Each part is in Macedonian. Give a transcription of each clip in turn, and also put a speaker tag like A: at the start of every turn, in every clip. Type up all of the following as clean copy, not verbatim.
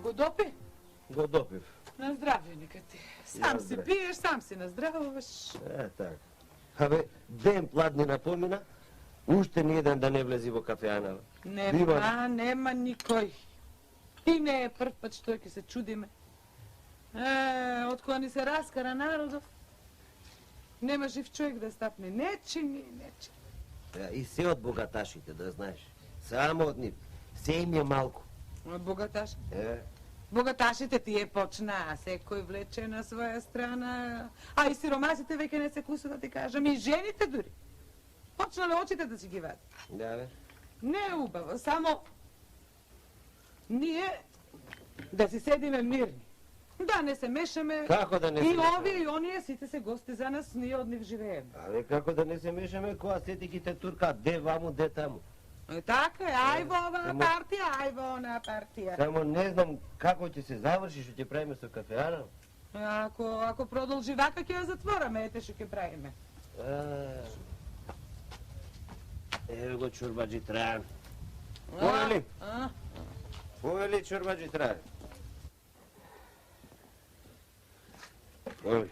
A: Го допи?
B: Го допив.
A: На здравје нека ти. Сам си пиеш, сам си наздравуваш.
B: Така. Абе, ден пладнина помина, уште ни еден да не влези во кафејанава.
A: Нема никој. И не е прв пат што ќе се чудиме. Од кога ни се раскара народов, нема жив човек да стапне. Не чини.
B: И се од богаташите, да знаеш. Само од нив. Се им е малку.
A: Од богаташ? Богаташите тие почнаа, секој влече на своја страна, а и сиромасите веќе не се кусу да ти кажам, и жените дури. Почнале очите да си ги вади.
B: Да, бе.
A: Не е убаво, само ние да си седиме мирни. Да не се мешаме.
B: Како да не се мешаме?
A: И овие и оние сите се гости за нас, ние од нив живееме.
B: Абе, како да не се мешаме, кога сети те турка, де ваму, де таму.
A: Така е, ај во оваа партија, ај во онаа партија.
B: Само не знам како ќе се заврши, што ќе правиме со кафејана.
A: Ако продолжи вака, ќе ја затвораме, ете што ќе правиме.
B: Еве го чорбаджи Трајан. Поели? Поели чорбаджи Трајан? Поели.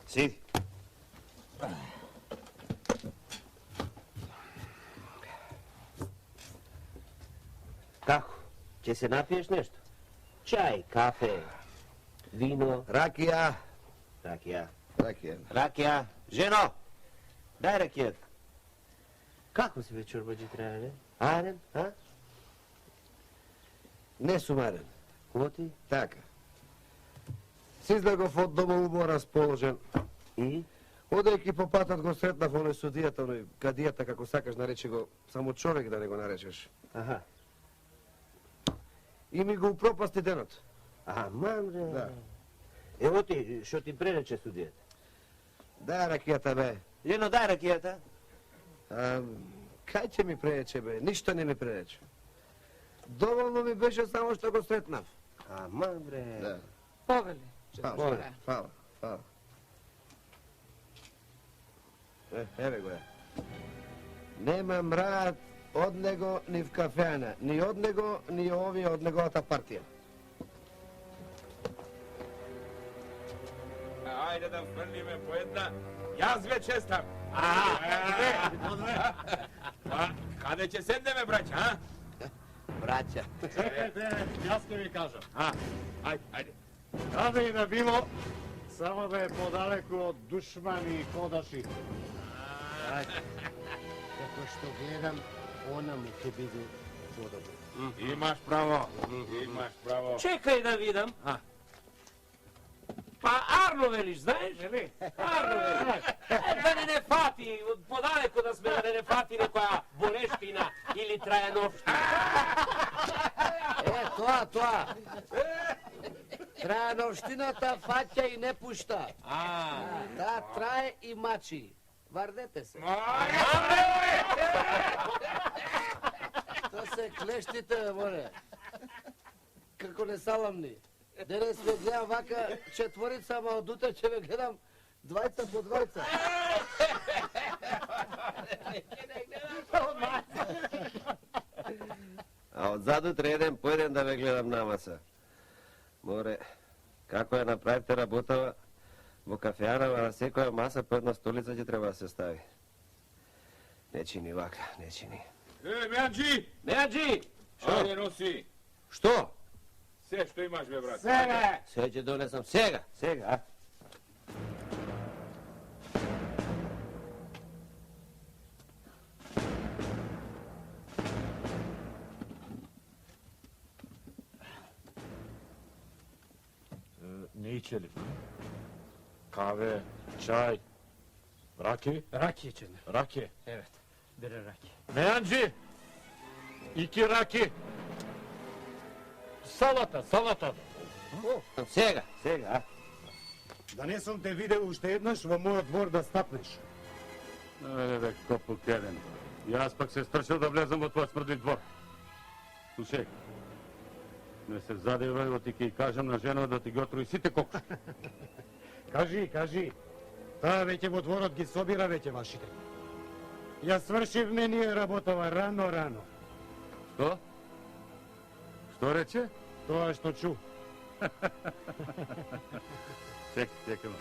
B: Сиди. Како? Ќе се напиеш нешто? Чај, кафе, вино... Ракија. Жено! Дај ракијата. Како си бе чорбаджи Трајане? Арен, а? Не сум арен. Ко ти?
C: Така. Си излегов од дома убаво расположен.
B: И?
C: Одејќи по патот го сретнав оној судијата, оној кадијата, како сакаш нарече го, само човек да не го наречеш.
B: Аха.
C: И ми го упропасти денот.
B: Мамре.
C: Да.
B: Ево ти, што ти пререче судијата?
C: Дај ракијата, бе.
B: Жено, дај ракијата.
C: Кај ќе ми пререче, бе? Ништо не ми пререче. Доволно ми беше само што го сретнав.
B: Мамре.
C: Да.
A: Повели.
C: Фала. Еве го е. Нема мрад од него ни в кафеана, ни од него, ни овие од неговата партија.
D: Ајде да фрлиме по една. Јас ве честам. Каде ќе седнеме, браќа, а?
B: Браќа.
E: Чекайте, јас ќе ви кажам.
D: Ајде.
E: Каде и да било, само да е подалеку од душмани и кодаши.
B: Како што гледам, она му ќе биде подобро.
D: Имаш право.
B: Чекај да видам. Па Арно велиш, знаеш? Арно велиш. Да не фати, подалеку да сме, да не фати некоја болештина или трајановштина.
F: Тоа. Трајановштината фаќа и не пушта. Да, трае и мачи. Вардете се. Тоа се клештите, море. Како не саламни. Денес ве гледам вака четворица, ама од утре ќе ве гледам двајца по двајца.
B: А од задутре еден по еден да ве гледам намаса. Море, како ја направите работава, во кафејанава на секоја маса по една столица ќе треба да се стави. Не чини вака, не чини.
D: Мејанџи! Ајде носи.
B: Што?
D: Се што имаш, бе, брат.
B: Се ќе донесам сега, а?
E: Не ичели. Каве, чај, раки?
G: Ракија ќе не.
E: Раки.
G: Евет, бере ракија.
E: Мејанџи! И кираки. Салата.
B: Сега, а?
E: Да не сум те видел уште еднаш во мојот двор да стапнеш. Бе, копу кеден. Јас пак се страшил да влезам во твој смрдлив двор. Слушај, не се задевај, во ти ќе кажам на жена да ти ги отруи сите кокошки. Кажи. Таа веќе во дворот ги собира веќе вашите. Ја свршивме ние работава рано. Што? Што рече? Тоа што чу. Чекам.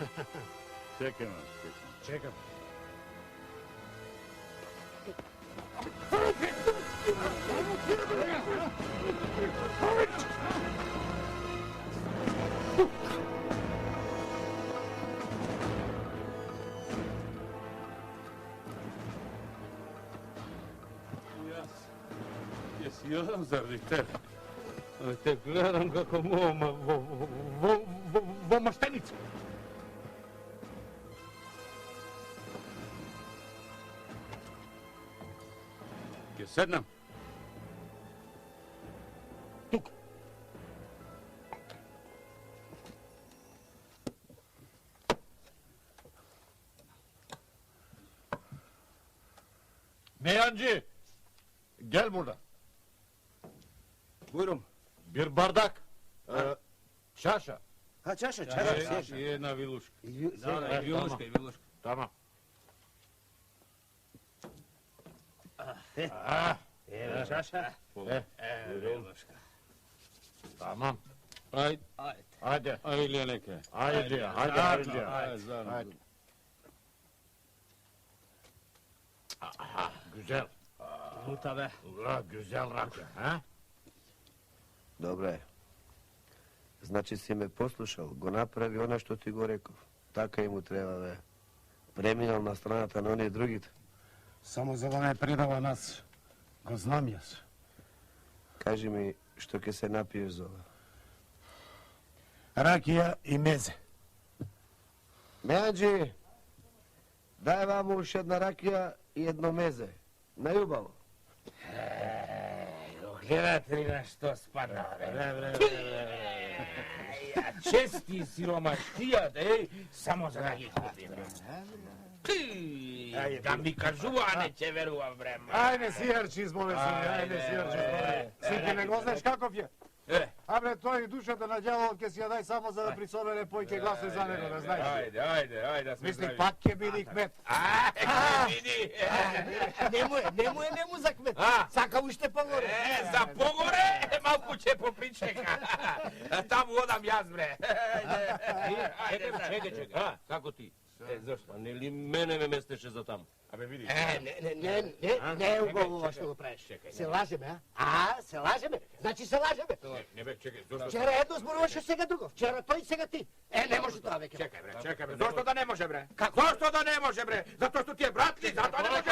G: Јас јадам заради тебе. Те гледам како во маштеница. Ќе седнам. Тук.
E: Мејанџи, гел бурда.
G: Бујрум.
E: Bir bardak. Çaşa.
F: Ha, čaša.
G: И една вилушка.
E: Вилушка. Tamam.
F: Čaša.
G: Вилушка.
E: Tamam.
G: Ајде.
E: Hadi.
G: Ајде неке.
E: Hadi.
G: Заедно.
E: Güzel.
F: Luta be.
E: Ula, güzel rakı. Ha?
C: Dobro je. Znači si me poslušao, go napravi ono što ti go rekao. Така и му треба, бе. Преминал на страната на оние другите.
E: Само за да не предава нас, го знам јас.
C: Кажи ми, што ќе се напиеш за ова?
E: Ракија и мезе.
C: Мејанџи, дај вам уш една ракија и едно мезе. Најубаво.
D: Гледате ли на што спадна, бре? Чести сиромаштијата, само за да ги купим. Да ми кажува, а не ќе верувам, бре.
E: Ајде, сијарчи измоле се, ајде, сијарчи измоле. Сики, не го знаеш каков е? Абе, тој душата на ѓаволот ќе си ја дај само за да присобере пој ќе гласува за него, да знаеш.
D: Ајде, да сме
E: Мисли,
D: здрави.
E: пак ќе биде кмет.
D: Ќе види.
F: Нему за кмет. Сака уште погоре.
D: За погоре, малку ќе попричека. Таму одам јас, бре.
G: Чекај, како ти? Зашто? Нели мене ме местеше за таму?
D: Абе, види.
F: Не е убаво ова што го правиш. Се лажеме, а? Се лажеме? Значи се лажеме.
D: Не бе, чекај, зашто?
F: Вчера едно зборуваше, сега друго. Вчера тој, сега ти. Не може тоа веќе.
D: Чекај, бре. Зошто да не може, бре? Зошто да не може, бре? Затоа што ти е брат ли? Затоа не може?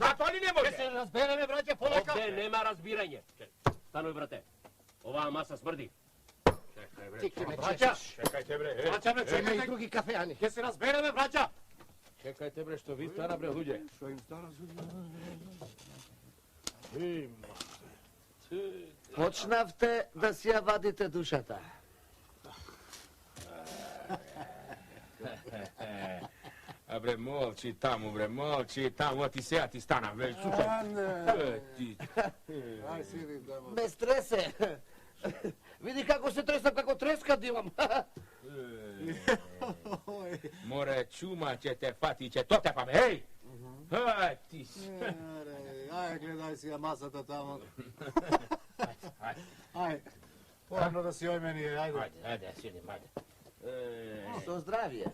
D: Затоа ли не може?
F: Се разбереме, браќе, полека.
G: Овде нема разбирање. Станој, брате. Оваа маса смрди.
F: Ти ќе ме
E: Браќа,
F: чешеш.
D: Чекајте, бре.
E: браќа ме
F: Има и
E: чекајте.
F: други кафеани.
E: Ќе се разбереме, браќа.
D: Чекајте, бре, што ви стана, бре, луѓе.
F: Почнавте да си ја вадите душата.
D: А бре, молчи таму, бре, молчи таму, а ти сега ти стана, бре, слушај. Ти.
F: Ме стресе. Види како се тресам, како треска дивам.
D: Море, чума ќе те фати и ќе тотепаме, еј! Ти си.
E: Ајде, гледај си ја масата тамо. Ајде. Порано да си ојмени, ајде.
G: Ајде, седим, ајде.
F: Со здравје.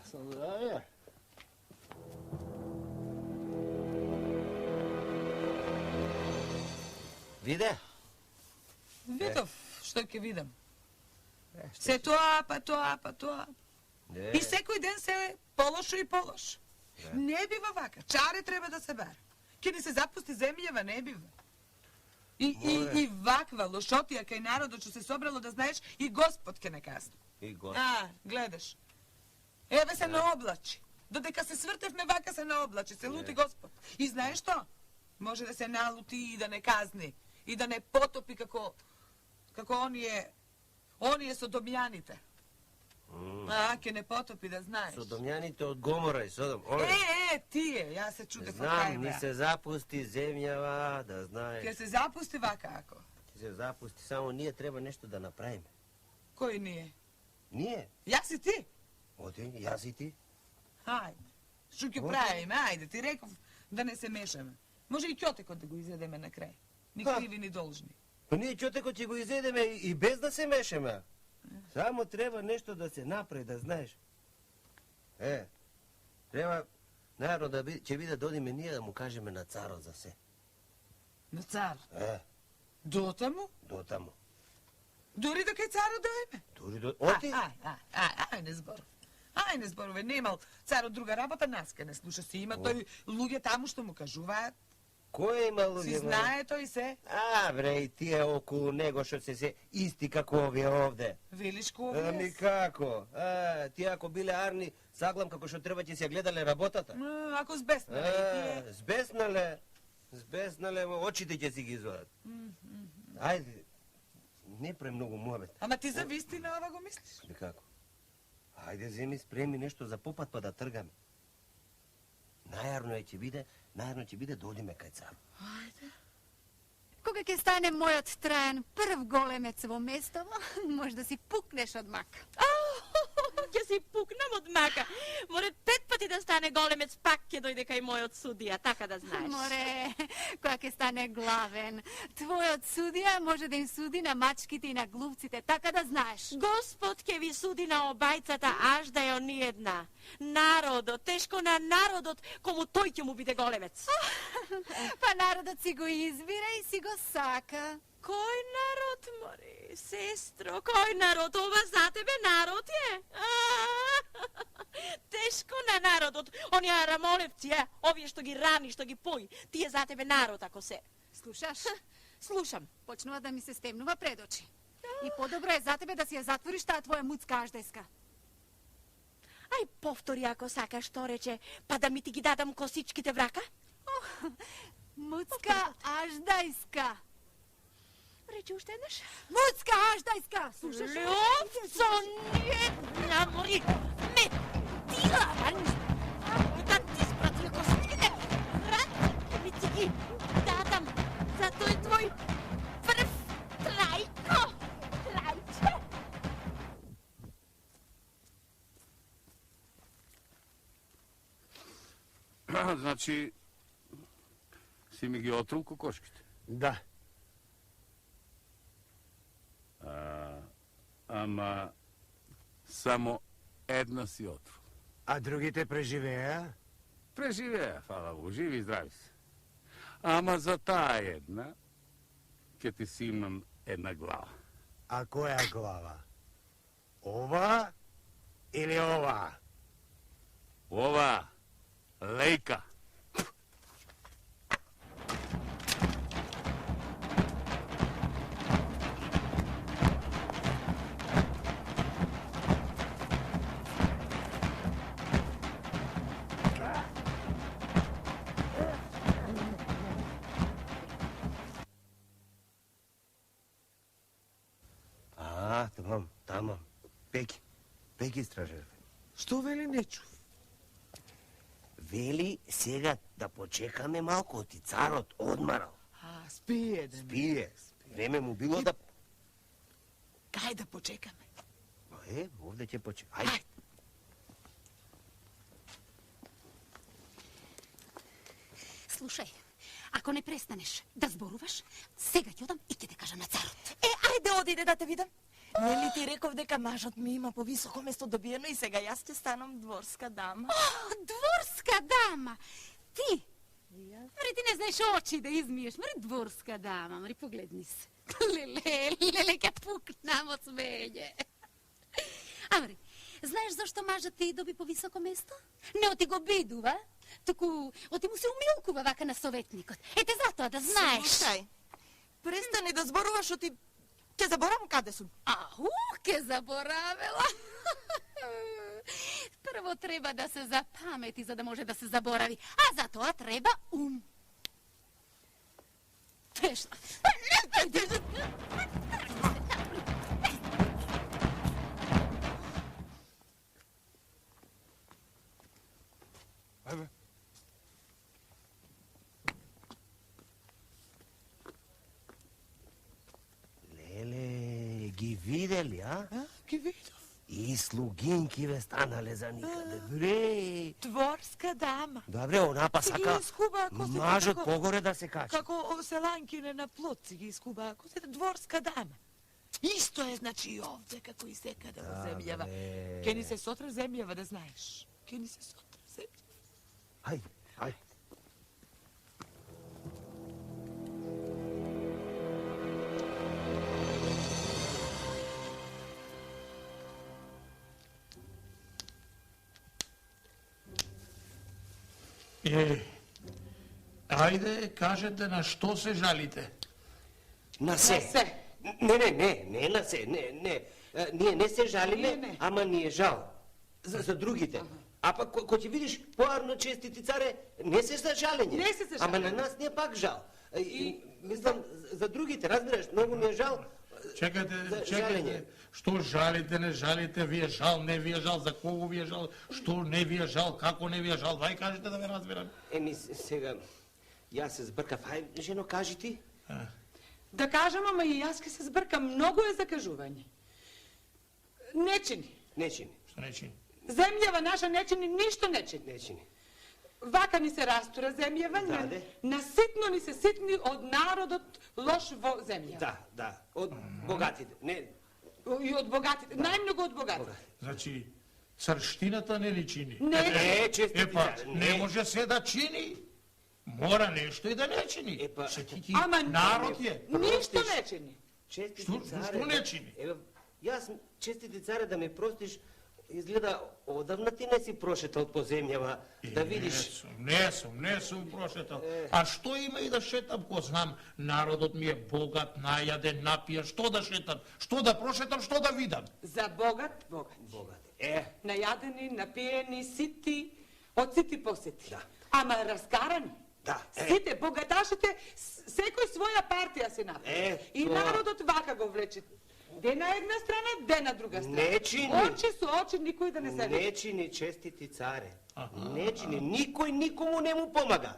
E: Со здравје.
F: Виде?
A: Видов, што ќе видам. Се тоа, па тоа. И секој ден се полошо и полошо. Не бива вака, чаре треба да се бара. Ке ни се запусти земјава, не бива. И ваква лошотија кај народот што се собрало, да знаеш, и Господ ке не казна.
G: И го.
A: Гледаш. Еве се наоблачи. Додека се свртевме, вака се наоблачи, се лути Господ. И знаеш што? Може да се налути и да не казни, и да не потопи како оние содомјаните. Ке не потопи, да знаеш.
C: Содомјаните од Гомора и Содом.
A: Тие, јас се чудев од
C: Знам,
A: кај
C: ни
A: беа.
C: се запусти земјава, да знаеш.
A: Ке се запусти вака ако.
C: Се запусти, само ние треба нешто да направиме.
A: Кој ние?
C: Ние?
A: Јас и ти?
C: Оди, јас и ти.
A: Хајде. Што ќе правиме? Ајде, ти реков да не се мешаме. Може и ќотекот да го изедеме на крај. Ни криви, ни должни.
C: Па ние ќотекот ќе го изедеме и без да се мешаме. Само треба нешто да се направи, да знаеш. Треба народ ќе биде да одиме ние да му кажеме на царот за се.
A: На цар? Дотаму?
C: Дотаму.
A: Дури до кај царот дојме?
C: Дури до... Оти?
A: Ај, не зборувам. Ај, не зборувам. Немал царот друга работа, нас ке не слуша. Си има тој луѓе таму што му кажуваат.
C: Кој има луѓе?
A: Си знае тој се.
C: Бре, и тие околу него што се исти како овие овде.
A: Велиш ко овие?
C: Никако. Тие ако биле арни, саглам како што треба ќе се гледале работата.
A: Ако збеснале.
C: Збеснале, очите ќе си ги извадат. Ајде, не премногу муабет.
A: Ама ти за вистина ова го мислиш?
C: Никако. Ајде, земи, спреми нешто за попат па да тргаме. Најарно ќе биде да одиме кај цар.
A: Ајде.
H: Кога ќе стане мојот траен прв големец во местово, може да си пукнеш од мака.
I: Ќе си пукнам од мака. Море 5 пати да стане големец, пак ќе дојде кај мојот судија, така да знаеш.
H: Море, кога ќе стане главен, твојот судија може да им суди на мачките и на глувците, така да знаеш.
I: Господ ќе ви суди на обајцата, аж да ја ни една. Народот, тешко на народот, кому тој ќе му биде големец.
H: Па народот си го избира и си го сака.
I: Кој народ, мори, сестро, кој народ? Ова за тебе народ е? Тешко на народот. Оние рамолевци, овие што ги рани, што ги пои, тие за тебе народ, ако се.
H: Слушаш?
I: Слушам.
H: Почнува да ми се стемнува пред очи. И подобро е за тебе да си ја затвориш таа твоја муцка аждајска.
I: Ај, повтори ако сакаш што рече, па да ми ти ги дадам косичките врака?
H: Муцка аждајска.
I: Рече уште еднаш.
H: Муцка аждајска, слушаш?
I: Лјовцо, не, намори, ме тила, да ти спратил косичките, врак, ми ти ги дадам за тој твој прв трајко, трајче.
E: Значи, си ми ги отрул кокошките?
F: Да.
E: Ама само една си отрул.
F: А другите преживеа?
E: Преживеа, фала Богу, живи и здрави се. Ама за таа една, ќе ти си имам една глава.
F: А која глава? Ова или ова?
E: Ова, лејка.
C: Тамам. Пеки стражер.
A: Што вели не чув?
C: Вели сега да почекаме малку, оти царот одмарал.
A: Спие да
C: Спие. Време му било да...
A: Кај да почекаме?
C: Овде ќе почекаме. Ајде.
H: Слушај, ако не престанеш да зборуваш, сега ќе одам и ќе те кажа на царот.
I: Ајде одиде да те видам. Нели ти реков дека мажот ми има повисоко место добиено и сега јас ќе станам дворска дама?
H: Дворска дама! Ти? Мари, ти не знаеш очи да измиеш. Мари, дворска дама. Мари, погледни се. Леле, ќе пукнам од смење. Мари, знаеш зашто мажот ти доби повисоко место? Не оти го бидува, туку оти му се умилкува вака на советникот. Ете затоа да знаеш.
I: Слушај, престани да зборуваш, оти ќе заборавам каде сум.
H: Ке заборавела. Prvo treba da se zapameti za da može da se zaboravi, a za to treba Tešla.
C: Lele, ги видели, а?
I: Ги видов.
C: И слугинкиве станале за никаде. Бре!
I: Дворска дама.
C: Добре, она па
I: Си ги
C: сака
I: искуба косите
C: мажот
I: како-
C: погоре да се качи.
I: Како селанкине на плот си ги искуба косите, дворска дама. Исто е, значи, и овде, како и секаде во земјава. Ке ни се сотра земјава, да знаеш. Ке ни се сотра земјава.
C: Хајде, хајде.
D: Ајде, кажете на што се жалите.
C: На се.
A: На се.
C: Не на се, не. Ние не се жалиме,
A: Не.
C: ама ни е жал. За другите. А пак, ко ќе видиш поарно честити царе, не се за жалење.
A: Не се за
C: Ама
A: жалење.
C: на нас не е пак жал. Мислам, за другите, разбираш, многу ми е жал.
D: Чекайте,
C: жалење.
D: Што жалите, не жалите, ви е жал, не ви е жал, за кого ви е жал, што не ви е жал, како не ви е жал, вај кажете да ме разберам.
C: Еми, сега, јас се збркав. Хај, жено, кажи ти.
A: Да кажам, ама и јас ке се збркам. Многу е закажување. Не чини.
C: Не чини,
D: Што не чини?
A: Земјава наша не чини, ништо не чини.
C: не чини.
A: Вака ни се растура земјава,
C: Да,
A: наситно ни се ситни од народот лош во земја.
C: Да, од богатите. Не,
A: И од богатите, најмногу од богатите.
D: Значи, црштината не ни чини.
A: Не,
C: честити
D: Епа,
C: царе,
D: не може се да чини. Мора нешто и да не чини.
C: Епа,
D: Се ти
A: Ама
D: народ е.
A: Ништо не чини.
C: честити
D: Што-
C: царе...
D: што не чини?
C: Еве, јас, честити царе, да ме простиш, изгледа, одавна ти не си прошетал по земјава, да видиш...
D: Не сум прошетал. А што има и да шетам, ко знам, народот ми е богат, најаден, напијан, што да шетам, што да прошетам, што да видам?
A: За богат.
C: Богат.
A: Најадени, напиени, сити, од сити посети.
C: Да.
A: Ама раскарани.
C: Да,
A: Сите богаташите, секој своја партија се направи. И
C: тоа.
A: народот вака го влече. Де на една страна, де на друга страна.
C: Не чини.
A: Очи со очи, никој да не се види.
C: Не чини, честити царе. Не чини, никој никому не му помага.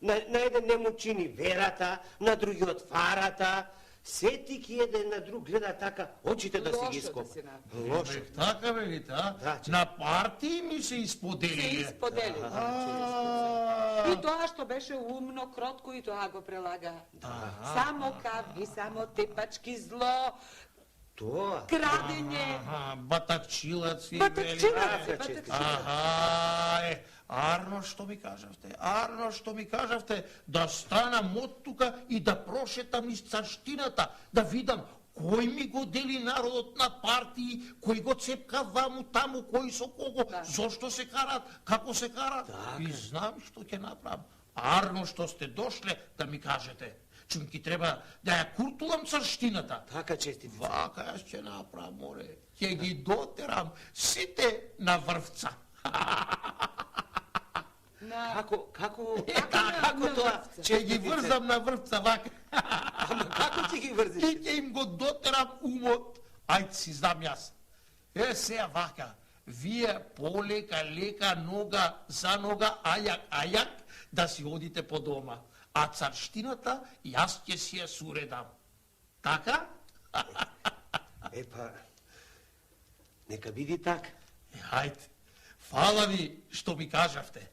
C: На еден не му чини верата, на другиот фарата. Сетики еден на друг гледа така, очите да си
A: Лошо
C: ги
A: да
C: скопа.
A: се направи.
C: Лошо.
D: Така велите, а?
C: Да, че-
D: На партии ми се
A: Се
D: исподелиле.
A: исподели.
D: А,
A: И тоа што беше умно, кротко и тоа го прелага. Само кавги, само тепачки, зло,
C: Тоа.
A: крадење.
D: батакчилаци,
A: Батакчилаци,
C: Аха,
A: батакчилаци.
D: Аха, арно што ми кажавте, да станам од тука и да прошетам из царштината, да видам кој ми го дели народот на партии, кој го цепка ваму таму, кој со кого, зошто се карат, како се карат. И знам што ќе направам. Арно што сте дошле да ми кажете. Чумки треба да ја куртулам царштината.
C: Така, честити царе.
D: Вака јас ќе направам, море. Ќе ги дотерам сите на врвца.
C: Како
A: на
C: тоа?
A: врвца?
D: Ќе ги врзам на врвца, вака.
C: Ама како ќе ги врзиш?
D: И ќе им го дотерам умот. Ајде си знам јас. Сега вака. Вие полека, лека, нога за нога, ајак, да си одите по дома. А царштината јас ќе си ја суредам. Така?
C: Епа, нека биди така.
D: Ајде. Фала ви што ми кажавте.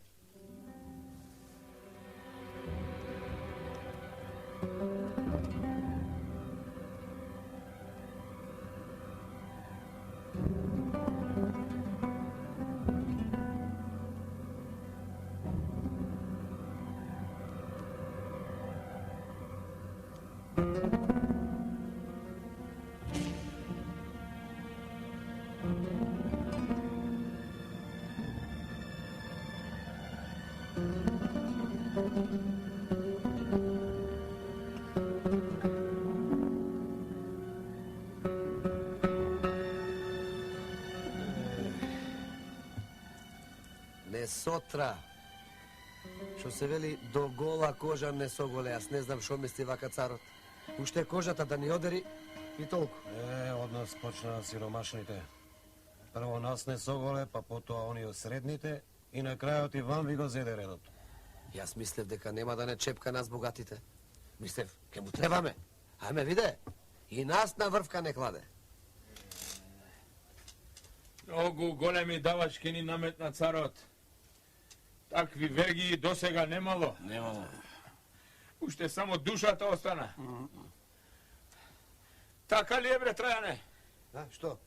F: сотра. Што се вели до гола кожа не соголе, јас не знам што мисли вака царот. Уште кожата да ни одери и толку.
B: Од нас почнаа сиромашните. Прво нас не соголе, па потоа оние средните и на крајот и вам ви го зеде редот.
F: Јас мислев дека нема да не чепка нас богатите. Мислев, ке му требаме. Ајме виде, и нас на врвка не кладе.
J: Многу големи давачки ни наметна царот. Такви вергии досега немало.
G: Немало.
J: Уште само душата остана. Така ли е, бре, Трајане?
F: А, што?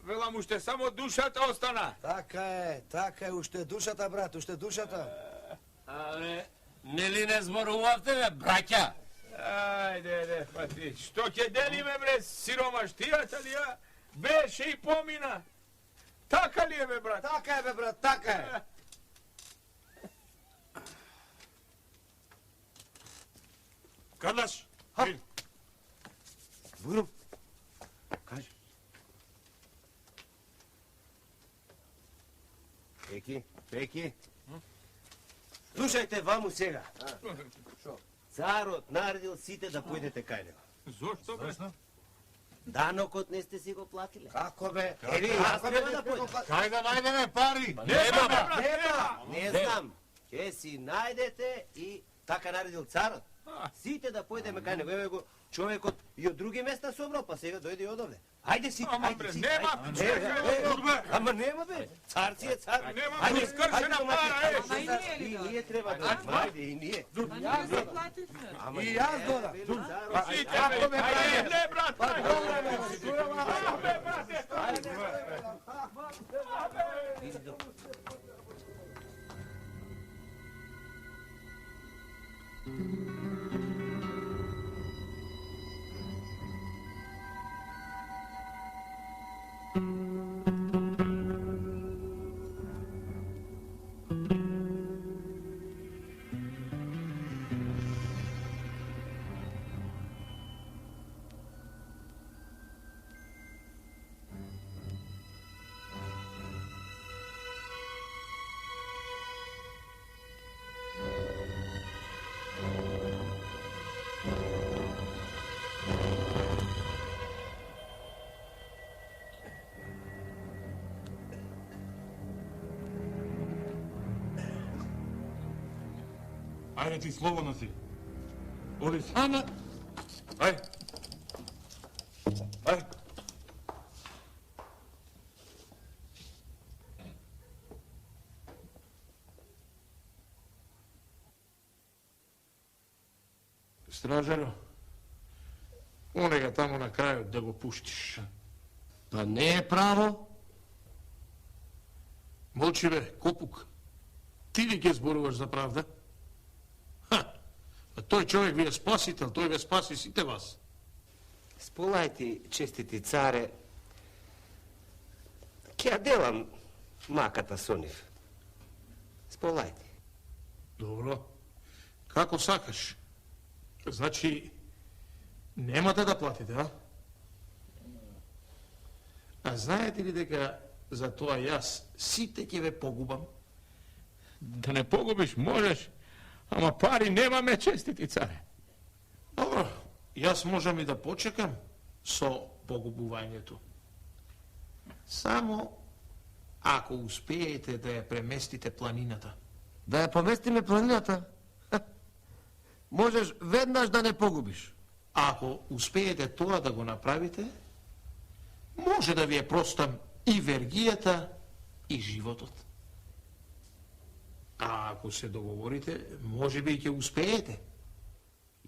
J: Велам, уште само душата остана.
F: Така е, уште душата, брат, уште душата.
G: Абе, нели не зборувавте, бе, браќа?
J: Ајде, па ти, што ќе делиме, бре, сиромаштијата ли ја? Беше и помина. Така ли е, бе, брат?
F: Така е, бе, брат, така е.
E: Карлаш!
C: Бурум, кажи. Пеки. Слушајте ваму сега. Царот наредил сите да појдете кај него.
J: Зошто, бре?
C: Данокот не сте си го платиле.
F: Како бе?
C: Еви, јас треба да појдем.
D: Кај да најдеме пари?
C: Не знам. Ќе си најдете и така наредил царот. Сите да појдеме кај него. Еве го човекот и од други места собрал, па сега дојде и од овде. Ајде сите, ајде сите. Ама нема бе. Цар си е цар.
J: Нема ми скршена пара,
A: Ама и ние ли
C: И
A: да?
C: ние треба да ајде и ние.
A: Ама ние се плативме.
F: И јас додам.
J: Сите, бе, ајде, не, брат,
E: Ајде ти слободно си. Оди си.
J: Ама...
E: Ај. Ај.
D: Стражаро, онега таму на крајот да го пуштиш.
F: Па не е право.
D: Молчи бе, Копук. Ти ли ќе зборуваш за правда? Ха! А тој човек ви е спасител, тој ве спаси сите вас.
C: Сполајте, честити царе, ќе ја делам маката со нив. Сполајте.
D: Добро. Како сакаш. Значи, немате да платите, а? А знаете ли дека за тоа јас сите ќе ве погубам?
J: Да не погубиш, можеш, ама пари немаме, честити царе.
D: Добро, јас можам и да почекам со погубувањето. Само ако успеете да ја преместите планината.
F: Да ја поместиме планината? Можеш веднаш да не погубиш.
D: Ако успеете тоа да го направите, може да ви е простам и вергијата, и животот. А ако се договорите, може би и ќе успеете.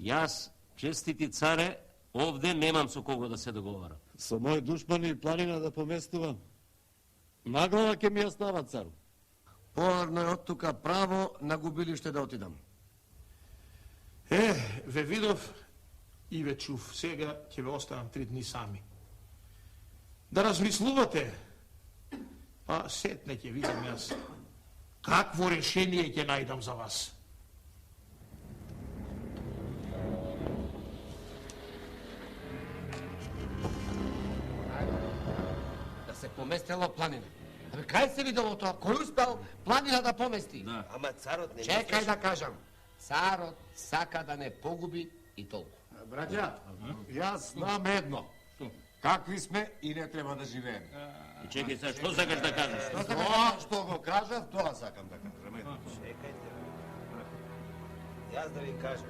G: Јас, честити царе, овде немам со кого да се договарам.
K: Со мој душмани планина да поместувам. Наглава ќе ми ја става цару.
F: Поарно е од тука право на губилиште да отидам.
D: Ве видов и ве чув. Сега ќе ве оставам 3 дни сами. Да размислувате, па сетне ќе видам јас какво решение ќе најдам за вас.
F: Да се поместела планина. Абе, кај се видело тоа? Кој успел планина да помести?
G: Да.
C: Ама царот не
F: Чекај да кажам. Царот сака да не погуби и толку.
K: Браќа, јас знам едно. Какви сме и не треба да живееме.
G: И чекай сега, што сакаш да кажеш?
K: Тоа што го кажав, тоа сакам да кажам.
C: Чекайте. Јас да ви кажам.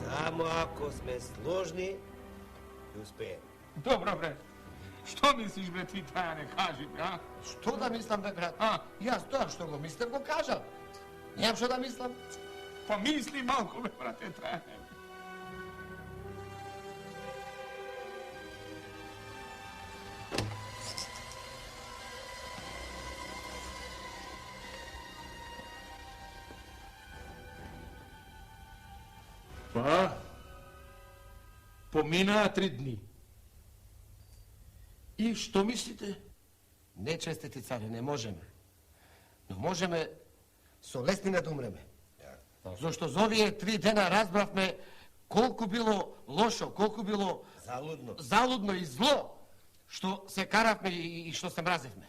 C: Само ако сме сложни, и успеем.
J: Добро, бре. Што мислиш, бре, ти таја не кажи, бре, а?
F: Што да мислам, бе, брат? Јас тоа што го мислам, го кажам. Немам што да мислам.
J: Па мисли малку, бе, брате, Трајане.
D: Па, поминаа 3 дни. И што мислите?
F: Не, честити царе, не можеме. Но можеме со леснина да умреме. Зошто за овие 3 дена разбравме колку било лошо, колку било залудно и зло, што се каравме и што се мразевме.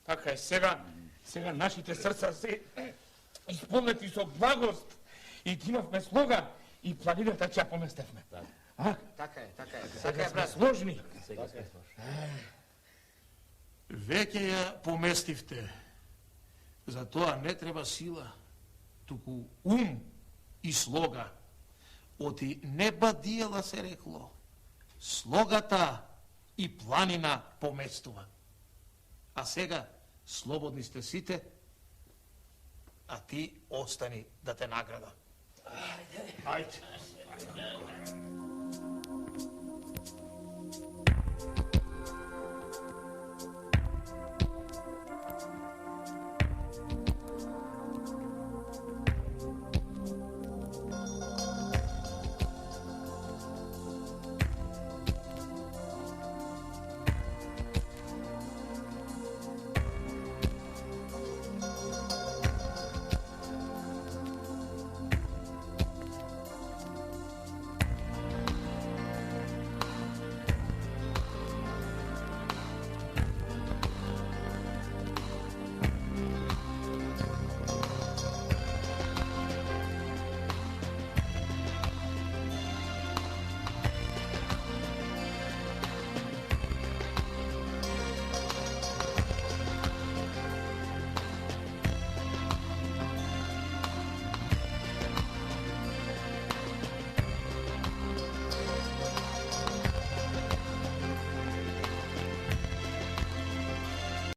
J: Така е, сега нашите срца се исполнети со благост и имавме слога и планината ќе ја поместевме.
F: Така е, брат.
J: Сложни.
D: Веќе ја поместивте. За тоа не треба сила, туку ум и слога. Оти неба диела се рекло. Слогата и планина поместува. А сега слободни сте сите, а ти остани да те награда. Ајде.